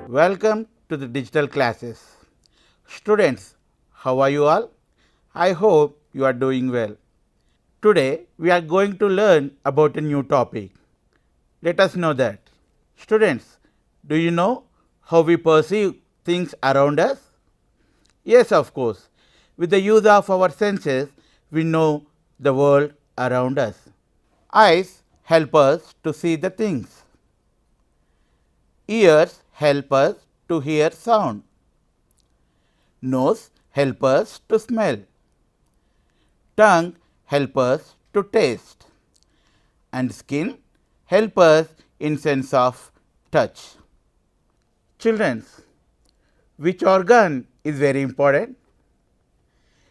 Welcome to the digital classes. Students, how are you all? I hope you are doing well. Today we are going to learn about a new topic. Let us know that. Students, do you know how we perceive things around us? Yes, of course. With the use of our senses, we know the world around us. Eyes help us to see the things. Ears help us to hear sound. Nose help us to smell. Tongue help us to taste. And skin help us in sense of touch. Children, which organ is very important?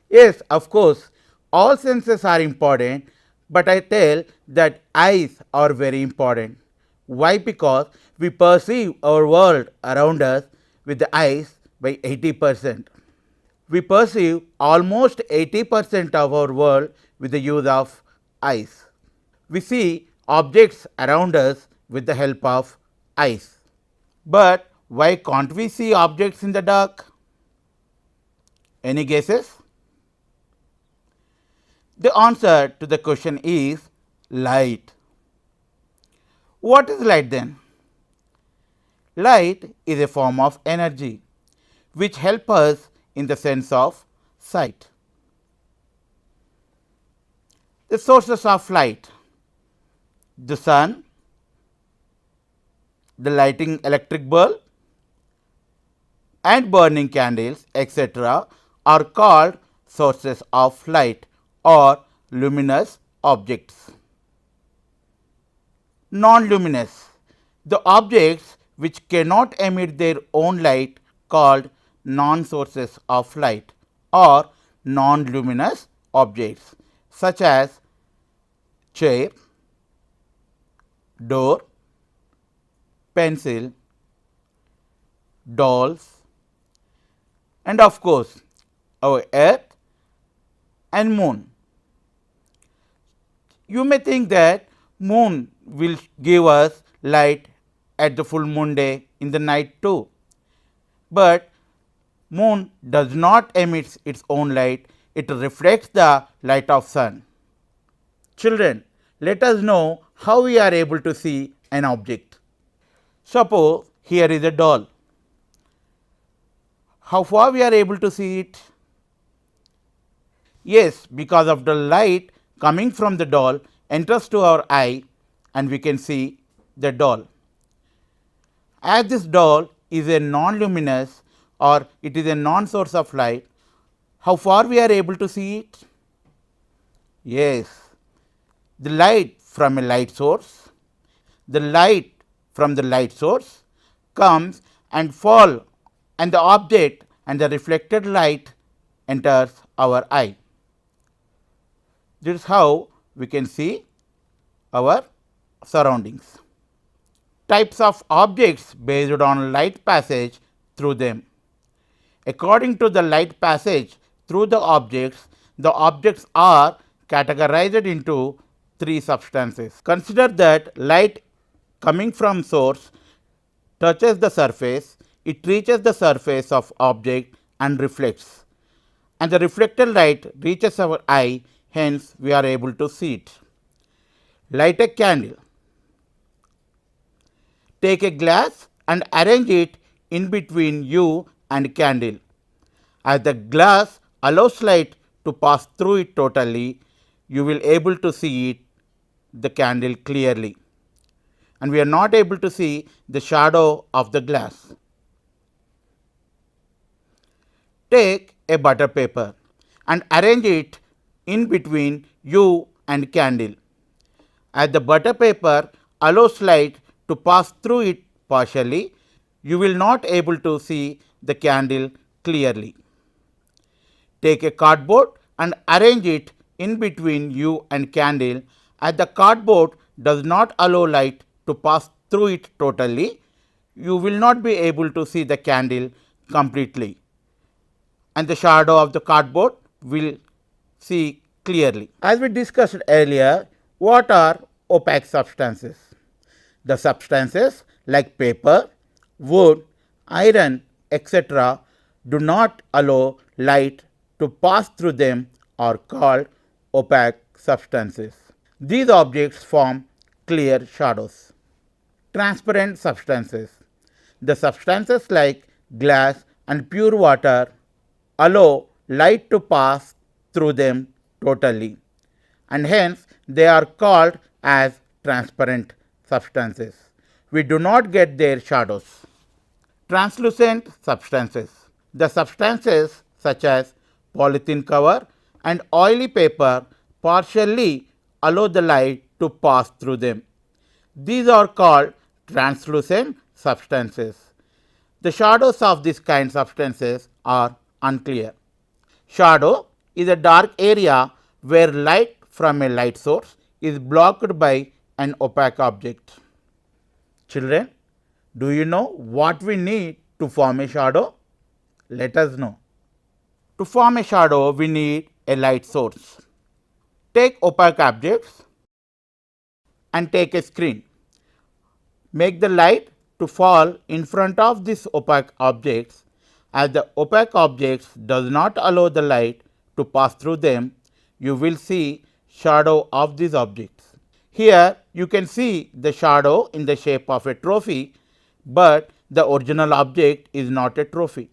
Yes, of course, all senses are important, but I tell that eyes are very important. Why? Because we perceive our world around us with the eyes by 80%. We perceive almost 80% of our world with the use of eyes. We see objects around us with the help of eyes. But why can't we see objects in the dark? Any guesses? The answer to the question is light. What is light then? Light is a form of energy which helps us in the sense of sight. The sources of light: the sun, the lighting electric bulb and burning candles, etc., are called sources of light or luminous objects. Non-luminous: the objects which cannot emit their own light called non-sources of light or non-luminous objects, such as chair, door, pencil, dolls, and of course our earth and moon. You may think that moon will give us light at the full moon day in the night too, but moon does not emit its own light, it reflects the light of sun. Children, let us know how we are able to see an object. Suppose here is a doll. How far we are able to see it? Yes, because of the light coming from the doll enters to our eye and we can see the doll. As this doll is a non-luminous or it is a non-source of light, how far we are able to see it? Yes, the light from a light source, the light from the light source comes and fall, and the object and the reflected light enters our eye. This is how we can see our surroundings. Types of objects based on light passage through them. According to the light passage through the objects are categorized into three substances. Consider that light coming from source touches the surface, it reaches the surface of object and reflects, and the reflected light reaches our eye, hence we are able to see it. Light a candle. Take a glass and arrange it in between you and candle. As the glass allows light to pass through it totally, you will able to see it, the candle clearly, and we are not able to see the shadow of the glass. Take a butter paper and arrange it in between you and candle. As the butter paper allows light to pass through it partially, you will not able to see the candle clearly. Take a cardboard and arrange it in between you and candle. As the cardboard does not allow light to pass through it totally, you will not be able to see the candle completely, and the shadow of the cardboard will see clearly. As we discussed earlier, what are opaque substances? The substances like paper, wood iron, etc., do not allow light to pass through them are called opaque substances. These objects form clear shadows. Transparent substances. The substances like glass and pure water allow light to pass through them totally, and hence they are called as transparent substances. We do not get their shadows. Translucent substances. The substances such as polythene cover and oily paper partially allow the light to pass through them. These are called translucent substances. The shadows of these kind of substances are unclear. Shadow is a dark area where light from a light source is blocked by an opaque object. Children, do you know what we need to form a shadow? Let us know. To form a shadow, we need a light source. Take opaque objects and take a screen. Make the light to fall in front of these opaque objects. As the opaque objects does not allow the light to pass through them, you will see shadow of these objects. Here you can see the shadow in the shape of a trophy, but the original object is not a trophy.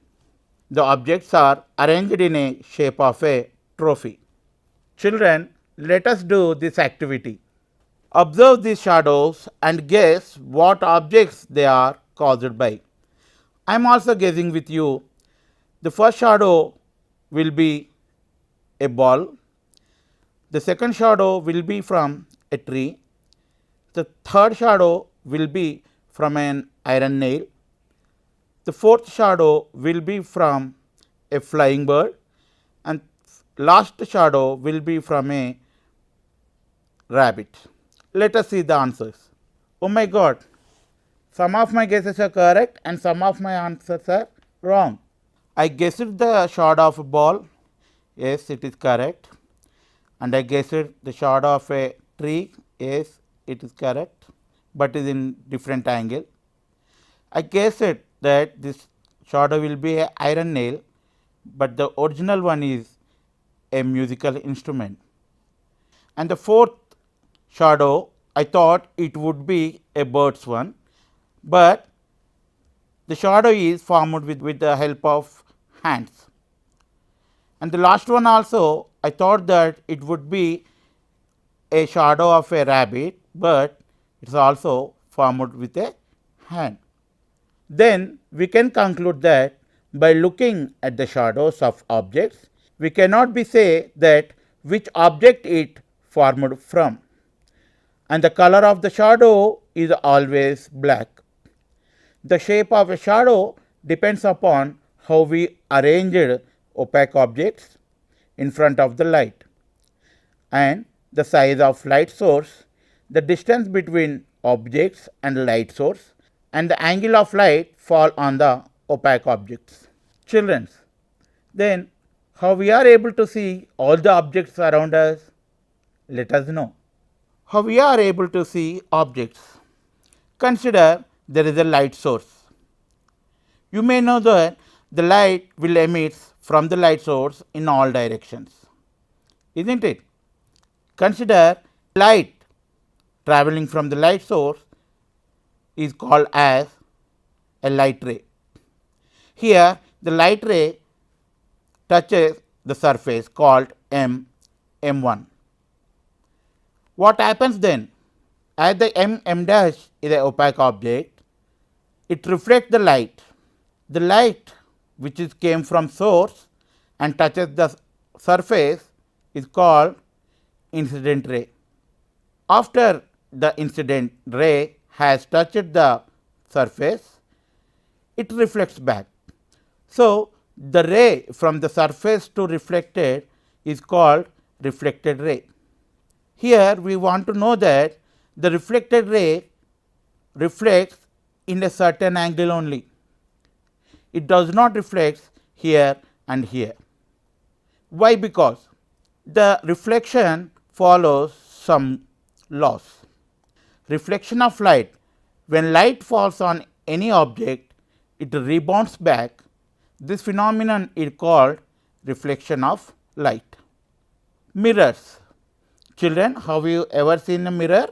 The objects are arranged in a shape of a trophy. Children, let us do this activity. Observe these shadows and guess what objects they are caused by. I am also guessing with you. The first shadow will be a ball. The second shadow will be from a tree. The third shadow will be from an iron nail. The fourth shadow will be from a flying bird, and last shadow will be from a rabbit. Let us see the answers. Oh my God, some of my guesses are correct and some of my answers are wrong. I guessed the shadow of a ball. Yes, it is correct. And I guessed the shadow of a tree. Yes, it is correct, but is in different angle. I guessed that this shadow will be an iron nail, but the original one is a musical instrument. And the fourth shadow, I thought it would be a bird's one, but the shadow is formed with the help of hands. And the last one also, I thought that it would be a shadow of a rabbit, but it is also formed with a hand. Then we can conclude that by looking at the shadows of objects, we cannot be say that which object it formed from, and the color of the shadow is always black. The shape of a shadow depends upon how we arranged opaque objects in front of the light, and the size of light source, the distance between objects and light source, and the angle of light fall on the opaque objects. Children, then how we are able to see all the objects around us? Let us know. How we are able to see objects? Consider there is a light source. You may know that the light will emit from the light source in all directions, isn't it? Consider light traveling from the light source is called as a light ray. Here the light ray touches the surface called M1. What happens then? As the M dash is an opaque object, it reflects the light. The light which is came from source and touches the surface is called incident ray. After the incident ray has touched the surface, it reflects back. So, the ray from the surface to reflected is called reflected ray. Here we want to know that the reflected ray reflects in a certain angle only. It does not reflect here and here. Why? Because the reflection follows some laws. Reflection of light. When light falls on any object, it rebounds back. This phenomenon is called reflection of light. Mirrors. Children, have you ever seen a mirror?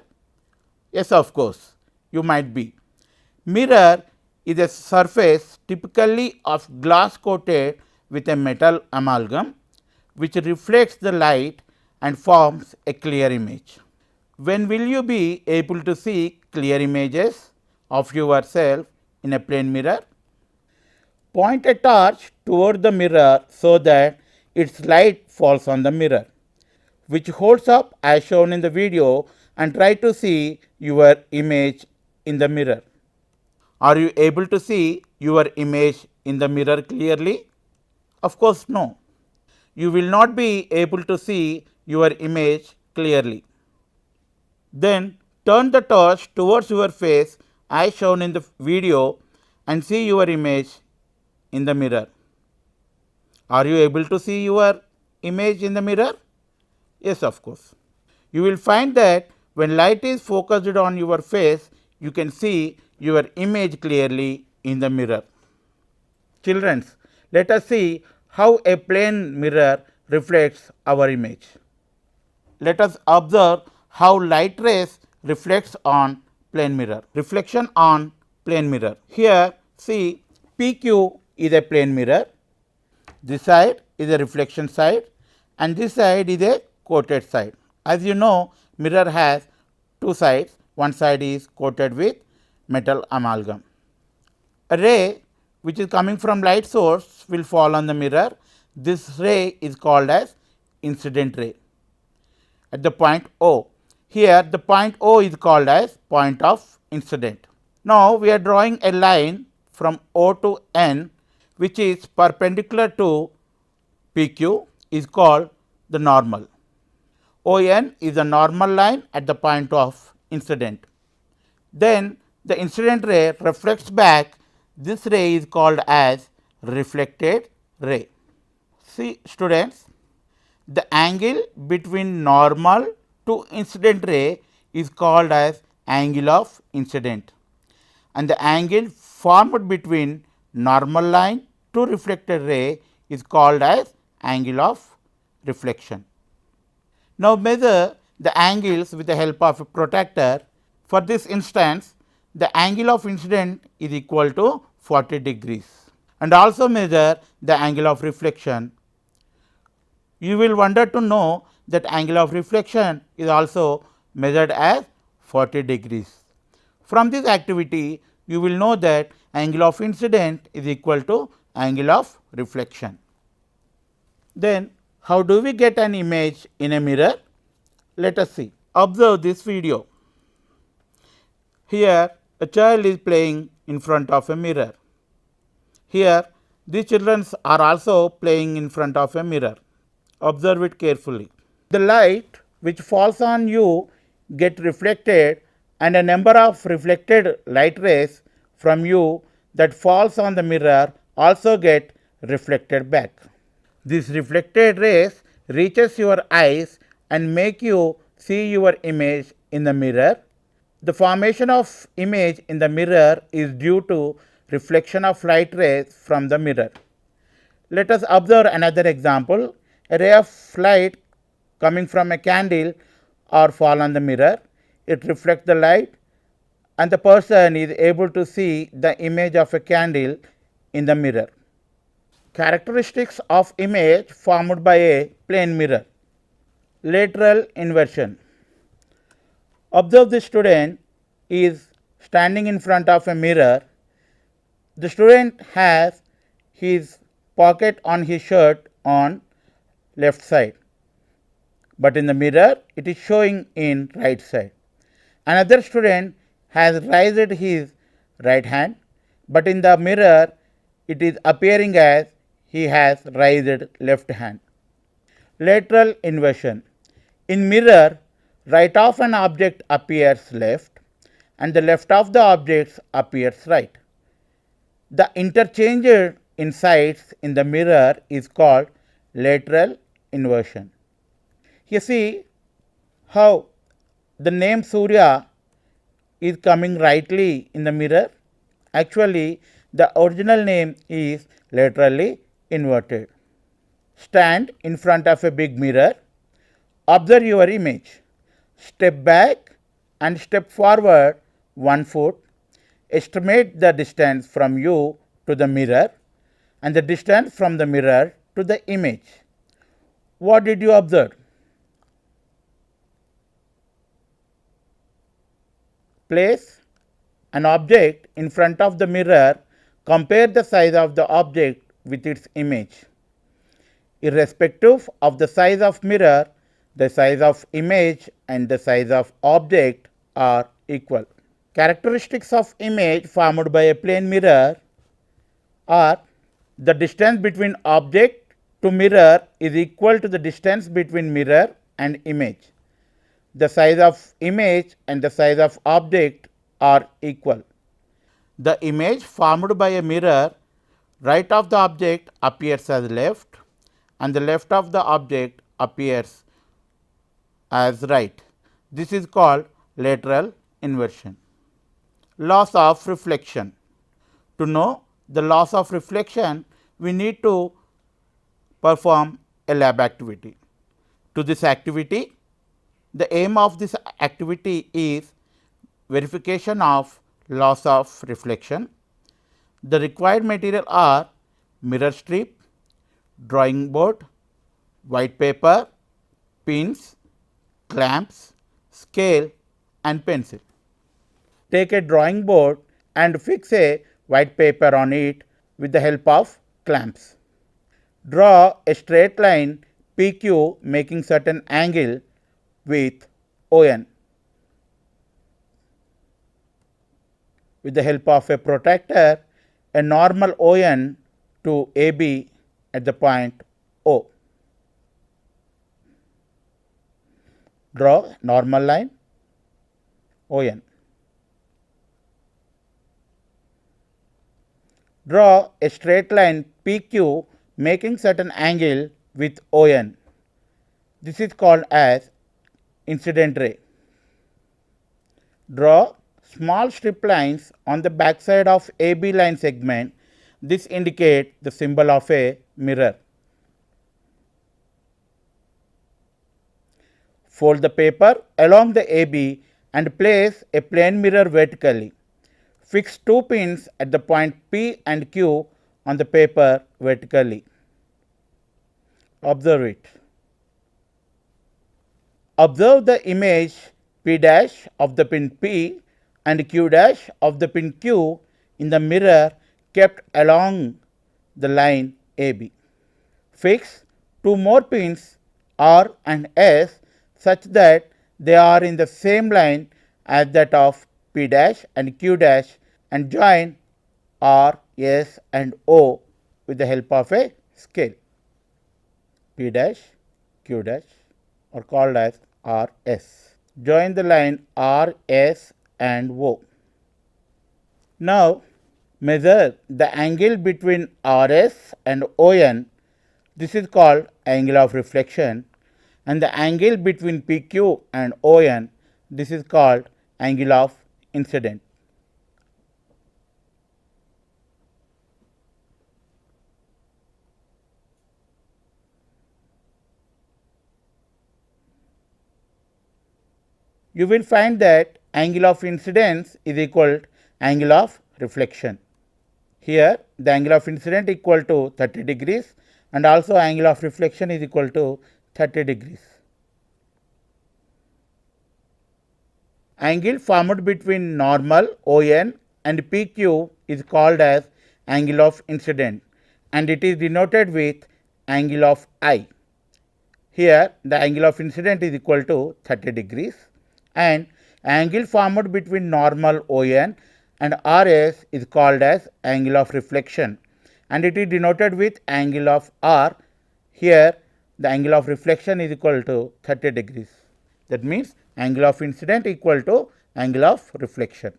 Yes, of course, you might be. Mirror is a surface typically of glass coated with a metal amalgam which reflects the light and forms a clear image. When will you be able to see clear images of yourself in a plane mirror? Point a torch toward the mirror so that its light falls on the mirror, which holds up as shown in the video, and try to see your image in the mirror. Are you able to see your image in the mirror clearly? Of course, no. You will not be able to see your image clearly. Then turn the torch towards your face as shown in the video and see your image in the mirror. Are you able to see your image in the mirror? Yes, of course. You will find that when light is focused on your face, you can see your image clearly in the mirror. Children, let us see how a plane mirror reflects our image. Let us observe how light rays reflects on plane mirror. Reflection on plane mirror. Here see PQ is a plane mirror. This side is a reflection side and this side is a coated side. As you know, mirror has two sides. One side is coated with metal amalgam. A ray which is coming from light source will fall on the mirror. This ray is called as incident ray at the point O. Here the point O is called as point of incident. Now we are drawing a line from O to N which is perpendicular to PQ is called the normal. ON is a normal line at the point of incident. Then the incident ray reflects back. This ray is called as reflected ray. See students, the angle between normal to incident ray is called as angle of incident, and the angle formed between normal line to reflected ray is called as angle of reflection. Now measure the angles with the help of a protractor. For this instance, the angle of incident is equal to 40 degrees, and also measure the angle of reflection. You will wonder to know that angle of reflection is also measured as 40 degrees. From this activity, you will know that angle of incident is equal to angle of reflection. Then how do we get an image in a mirror? Let us see. Observe this video. Here a child is playing in front of a mirror. Here these children are also playing in front of a mirror. Observe it carefully. The light which falls on you get reflected, and a number of reflected light rays from you that falls on the mirror also get reflected back. These reflected rays reaches your eyes and make you see your image in the mirror. The formation of image in the mirror is due to reflection of light rays from the mirror. Let us observe another example. A ray of light coming from a candle or fall on the mirror. It reflects the light and the person is able to see the image of a candle in the mirror. Characteristics of image formed by a plane mirror. Lateral inversion. Observe the student is standing in front of a mirror. The student has his pocket on his shirt on left side, but in the mirror it is showing in right side. Another student has raised his right hand, but in the mirror it is appearing as he has raised left hand. Lateral inversion. In mirror, right of an object appears left and the left of the objects appears right. The interchange in sides in the mirror is called lateral inversion. You see how the name Surya is coming rightly in the mirror. Actually, The original name is laterally inverted. Stand in front of a big mirror. Observe your image. Step back and step forward 1 foot. Estimate the distance from you to the mirror and the distance from the mirror to the image. What did you observe? Place an object in front of the mirror. Compare the size of the object with its image. Irrespective of the size of mirror, the size of image and the size of object are equal. Characteristics of image formed by a plane mirror are: the distance between object to mirror is equal to the distance between mirror and image. The size of image and the size of object are equal. The image formed by a mirror, right of the object appears as left and the left of the object appears as right. This is called lateral inversion. Loss of reflection. To know the loss of reflection, we need to perform a lab activity. To this activity, the aim of this activity is verification of loss of reflection. The required material are mirror strip, drawing board, white paper, pins, clamps, scale and pencil. Take a drawing board and fix a white paper on it with the help of clamps. Draw a straight line PQ making certain angle with ON. With the help of a protractor, a normal ON to AB at the point O. Draw normal line ON. Draw a straight line PQ making certain angle with ON. This is called as incident ray. Draw small strip lines on the back side of AB line segment. This indicates the symbol of a mirror. Fold the paper along the AB and place a plane mirror vertically. Fix 2 pins at the point P and Q on the paper vertically. Observe it. Observe the image P dash of the pin P and Q dash of the pin Q in the mirror kept along the line AB. Fix 2 more pins R and S such that they are in the same line as that of P dash and Q dash and join R, S and O with the help of a scale. P dash, Q dash are called as R, S. Join the line R, S and O. Now measure the angle between RS and ON. This is called angle of reflection, and the angle between PQ and ON. This is called angle of incident. You will find that angle of incidence is equal to angle of reflection. Here the angle of incident equal to 30 degrees and also angle of reflection is equal to 30 degrees. Angle formed between normal ON and PQ is called as angle of incident and it is denoted with angle of I. Here the angle of incident is equal to 30 degrees and angle formed between normal ON and RS is called as angle of reflection and it is denoted with angle of R. Here the angle of reflection is equal to 30 degrees. That means angle of incident equal to angle of reflection.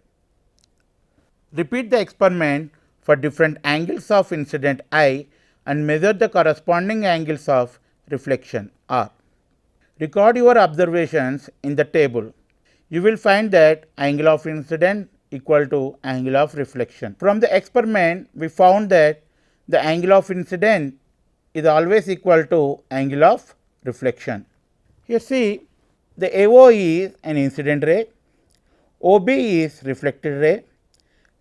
Repeat the experiment for different angles of incident I and measure the corresponding angles of reflection R. Record your observations in the table. You will find that angle of incident equal to angle of reflection. From the experiment, we found that the angle of incident is always equal to angle of reflection. Here see, the AO is an incident ray, OB is reflected ray,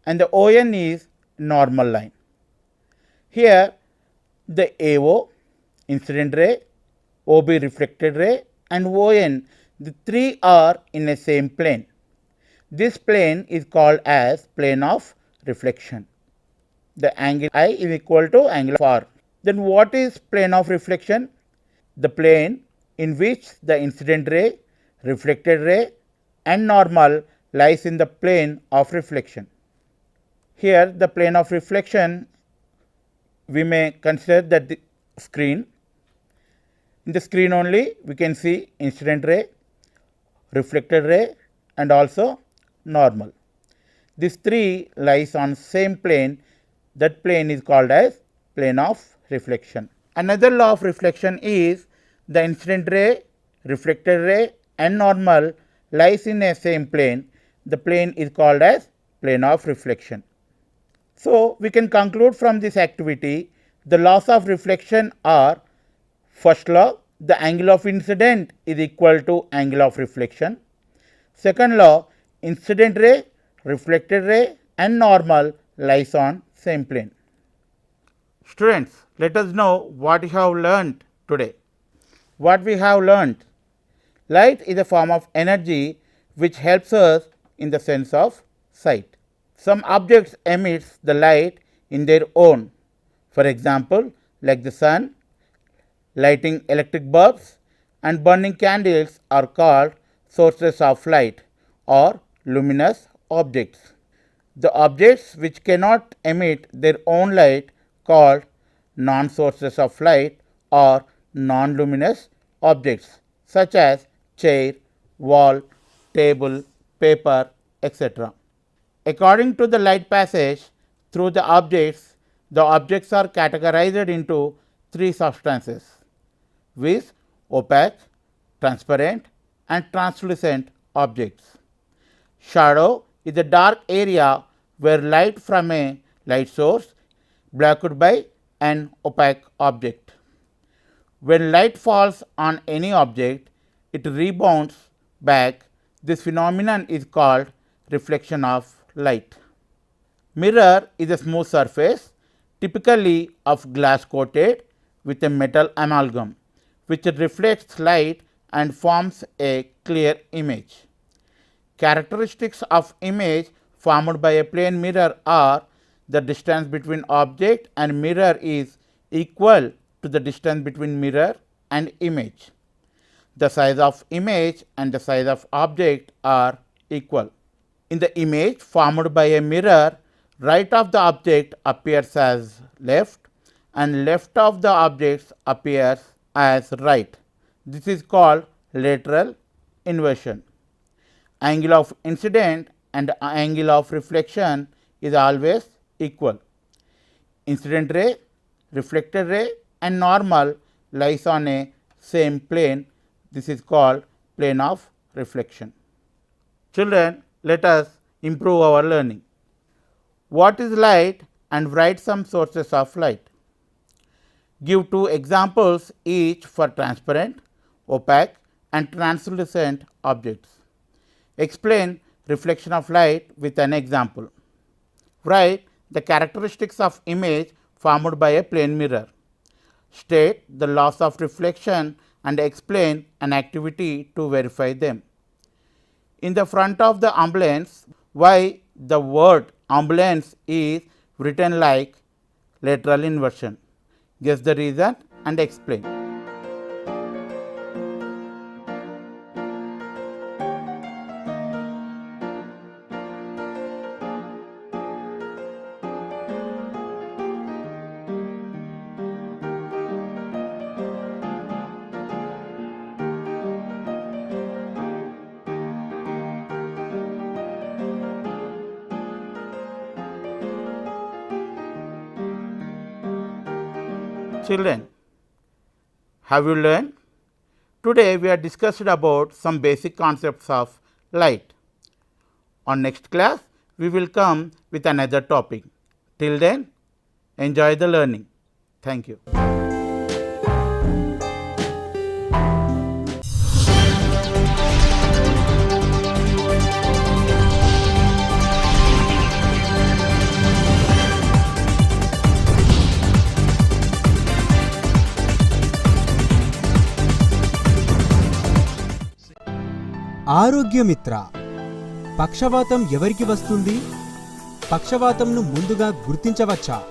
and the ON is normal line. Here the AO, incident ray, OB reflected ray, and ON, the three are in a same plane. This plane is called as plane of reflection. The angle I is equal to angle of R. Then what is plane of reflection? The plane in which the incident ray, reflected ray, and normal lies in the plane of reflection. Here the plane of reflection, we may consider that the screen. In the screen only we can see incident ray, reflected ray, and also normal. These three lies on same plane. That plane is called as plane of reflection. Another law of reflection is the incident ray, reflected ray, and normal lies in a same plane. The plane is called as plane of reflection. So we can conclude from this activity the laws of reflection are: first law, the angle of incident is equal to angle of reflection. Second law, incident ray, reflected ray, and normal lies on same plane. Students, let us know what you have learnt today. What we have learnt: light is a form of energy which helps us in the sense of sight. Some objects emit the light in their own. For example, like the sun, lighting electric bulbs, and burning candles are called sources of light or luminous objects. The objects which cannot emit their own light called non-sources of light or non-luminous objects, such as chair, wall, table, paper, etc. According to the light passage through the objects are categorized into three substances, viz. Opaque, transparent, and translucent objects. Shadow is a dark area where light from a light source blocked by an opaque object. When light falls on any object, it rebounds back. This phenomenon is called reflection of light. Mirror is a smooth surface, typically of glass coated with a metal amalgam, which reflects light and forms a clear image. Characteristics of image formed by a plane mirror are: the distance between object and mirror is equal to the distance between mirror and image. The size of image and the size of object are equal. In the image formed by a mirror, right of the object appears as left and left of the object appears as right. This is called lateral inversion. Angle of incident and angle of reflection is always equal. Incident ray, reflected ray, and normal lies on a same plane. This is called plane of reflection. Children, let us improve our learning. What is light, and write some sources of light. Give two examples each for transparent, opaque, and translucent objects. Explain reflection of light with an example. Write the characteristics of image formed by a plane mirror. State the laws of reflection and explain an activity to verify them. In the front of the ambulance, why the word ambulance is written like lateral inversion? Guess the reason and explain. Children, have you learned? Today we are discussed about some basic concepts of light. On next class, we will come with another topic. Till then, enjoy the learning. Thank you. Aarogyamitra. పక్షవాతం ఎవరికి వస్తుంది? పక్షవాతంను ముందుగా గుర్తించవచ్చా?